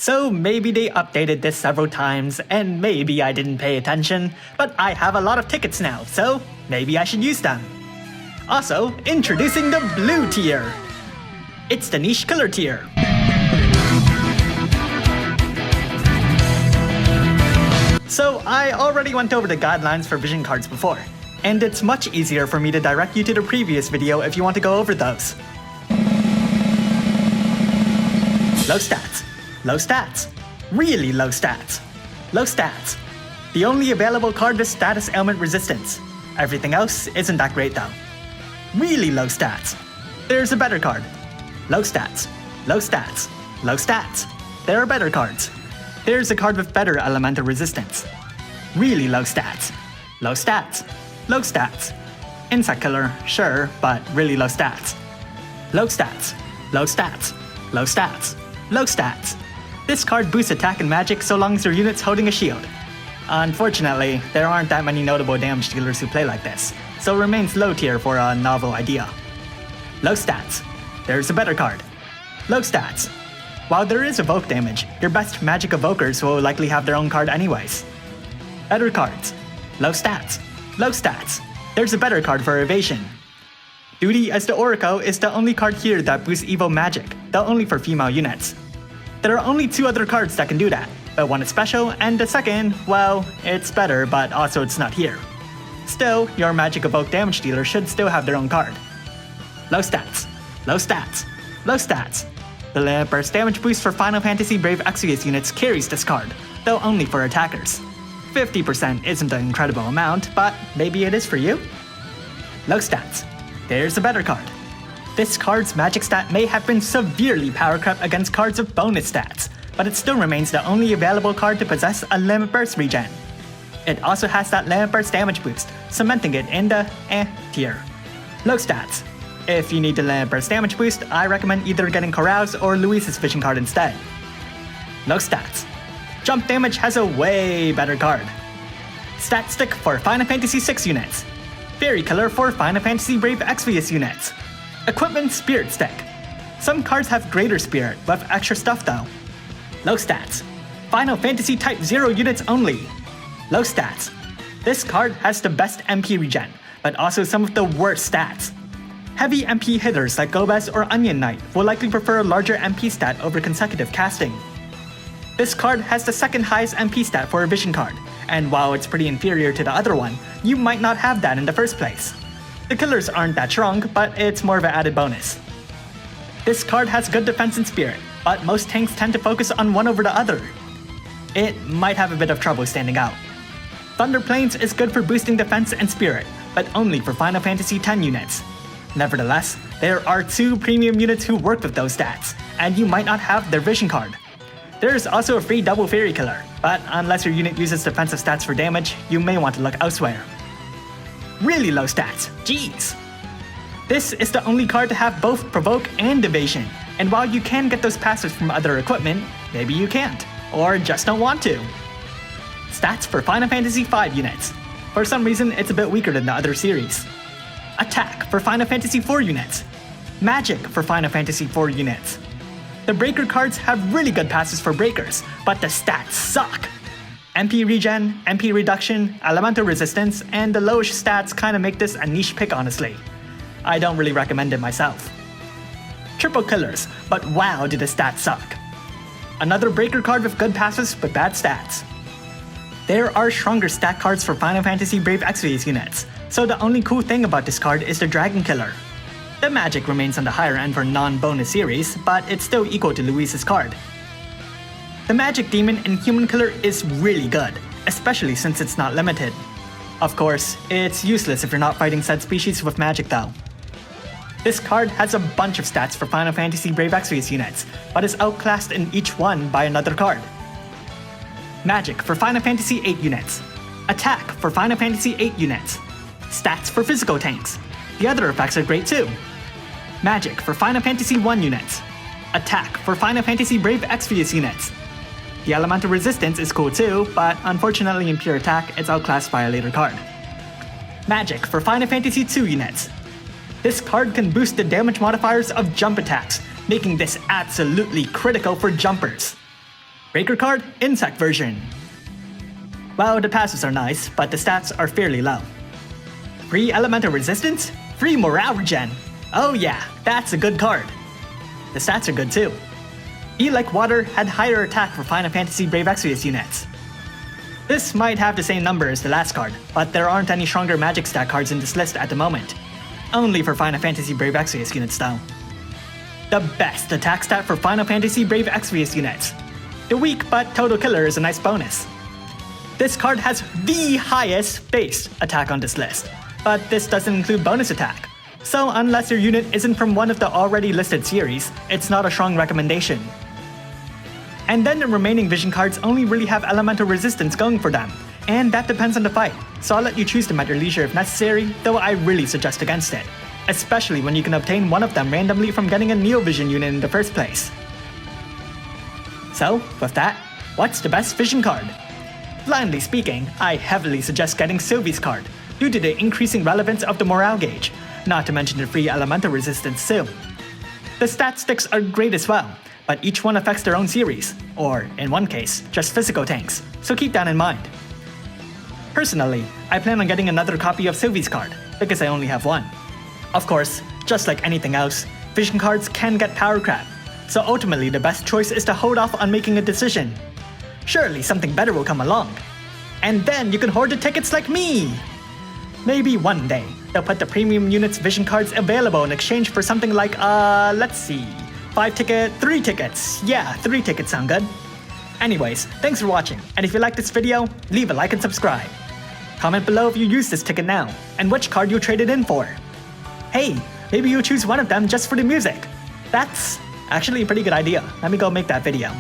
So maybe they updated this several times, and maybe I didn't pay attention, but I have a lot of tickets now, so maybe I should use them. Also, introducing the blue tier. It's the niche killer tier. So I already went over the guidelines for vision cards before, and it's much easier for me to direct you to the previous video if you want to go over those. Low stats. Low stats. Really low stats. Low stats. The only available card is status ailment resistance. Everything else isn't that great though. Really low stats. There's a better card. Low stats. Low stats. Low stats. There are better cards. There's a card with better elemental resistance. Really low stats. Low stats. Low stats. Insect killer, sure, but really low stats. Low stats. Low stats. Low stats. Low stats. This card boosts attack and magic so long as your unit's holding a shield. Unfortunately, there aren't that many notable damage dealers who play like this, so it remains low tier for a novel idea. Low stats. There's a better card. Low stats. While there is evoke damage, your best magic evokers will likely have their own card anyways. Better cards. Low stats. Low stats. There's a better card for evasion. Duty as the Oracle is the only card here that boosts evil magic, though only for female units. There are only two other cards that can do that, but one is special and the second, well, it's better but also it's not here. Still, your magic evoke damage dealer should still have their own card. Low stats. Low stats. Low stats. The limit burst damage boost for Final Fantasy Brave Exvius units carries this card, though only for attackers. 50% isn't an incredible amount, but maybe it is for you? Low stats. There's a better card. This card's magic stat may have been severely power crept against cards with bonus stats, but it still remains the only available card to possess a limit burst regen. It also has that limit burst damage boost, cementing it in the tier. Low stats. If you need the limit burst damage boost, I recommend either getting Corral's or Luis's vision card instead. Low stats. Jump damage has a way better card. Stat stick for Final Fantasy VI units. Fairy killer for Final Fantasy Brave Exvius units. Equipment Spirit Stick. Some cards have greater spirit, with extra stuff though. Low stats. Final Fantasy Type 0 units only. Low stats. This card has the best MP regen, but also some of the worst stats. Heavy MP hitters like Gobez or Onion Knight will likely prefer a larger MP stat over consecutive casting. This card has the second highest MP stat for a vision card, and while it's pretty inferior to the other one, you might not have that in the first place. The killers aren't that strong, but it's more of an added bonus. This card has good defense and spirit, but most tanks tend to focus on one over the other. It might have a bit of trouble standing out. Thunder Plains is good for boosting defense and spirit, but only for Final Fantasy X units. Nevertheless, there are two premium units who work with those stats, and you might not have their vision card. There is also a free double fairy killer, but unless your unit uses defensive stats for damage, you may want to look elsewhere. Really low stats, jeez. This is the only card to have both provoke and evasion, and while you can get those passives from other equipment, maybe you can't, or just don't want to. Stats for Final Fantasy V units. For some reason, it's a bit weaker than the other series. Attack for Final Fantasy IV units. Magic for Final Fantasy IV units. The breaker cards have really good passes for breakers, but the stats suck. MP regen, MP reduction, elemental resistance, and the lowish stats kinda make this a niche pick honestly. I don't really recommend it myself. Triple killers, but wow do the stats suck. Another breaker card with good passes but bad stats. There are stronger stat cards for Final Fantasy Brave Exvius units, so the only cool thing about this card is the Dragon Killer. The magic remains on the higher end for non-bonus series, but it's still equal to Luis's card. The Magic Demon and Human Killer is really good, especially since it's not limited. Of course, it's useless if you're not fighting said species with magic though. This card has a bunch of stats for Final Fantasy Brave Exvius units, but is outclassed in each one by another card. Magic for Final Fantasy VIII units. Attack for Final Fantasy VIII units. Stats for physical tanks. The other effects are great too. Magic for Final Fantasy I units. Attack for Final Fantasy Brave Exvius units. The elemental resistance is cool too, but unfortunately in pure attack, it's outclassed by a later card. Magic for Final Fantasy II units. This card can boost the damage modifiers of jump attacks, making this absolutely critical for jumpers. Breaker card, Insect version. Well, the passives are nice, but the stats are fairly low. Free elemental resistance, free morale regen. Oh yeah, that's a good card. The stats are good too. E like water had higher attack for Final Fantasy Brave Exvius units. This might have the same number as the last card, but there aren't any stronger magic stat cards in this list at the moment. Only for Final Fantasy Brave Exvius units though. The best attack stat for Final Fantasy Brave Exvius units. The weak but total killer is a nice bonus. This card has the highest base attack on this list, but this doesn't include bonus attack. So unless your unit isn't from one of the already listed series, it's not a strong recommendation. And then the remaining vision cards only really have elemental resistance going for them, and that depends on the fight, so I'll let you choose them at your leisure if necessary, though I really suggest against it, especially when you can obtain one of them randomly from getting a Neo Vision unit in the first place. So, with that, what's the best vision card? Blindly speaking, I heavily suggest getting Sylvie's card, due to the increasing relevance of the morale gauge, not to mention the free elemental resistance too. The stat sticks are great as well, but each one affects their own series, or in one case, just physical tanks, so keep that in mind. Personally, I plan on getting another copy of Sylvie's card, because I only have one. Of course, just like anything else, vision cards can get power crap, so ultimately the best choice is to hold off on making a decision. Surely something better will come along. And then you can hoard the tickets like me! Maybe one day, they'll put the premium units vision cards available in exchange for something like, let's see, 5 ticket, 3 tickets. Yeah, 3 tickets sound good. Anyways, thanks for watching, and if you like this video, leave a like and subscribe. Comment below if you use this ticket now, and which card you traded in for. Hey, maybe you'll choose one of them just for the music. That's actually a pretty good idea. Let me go make that video.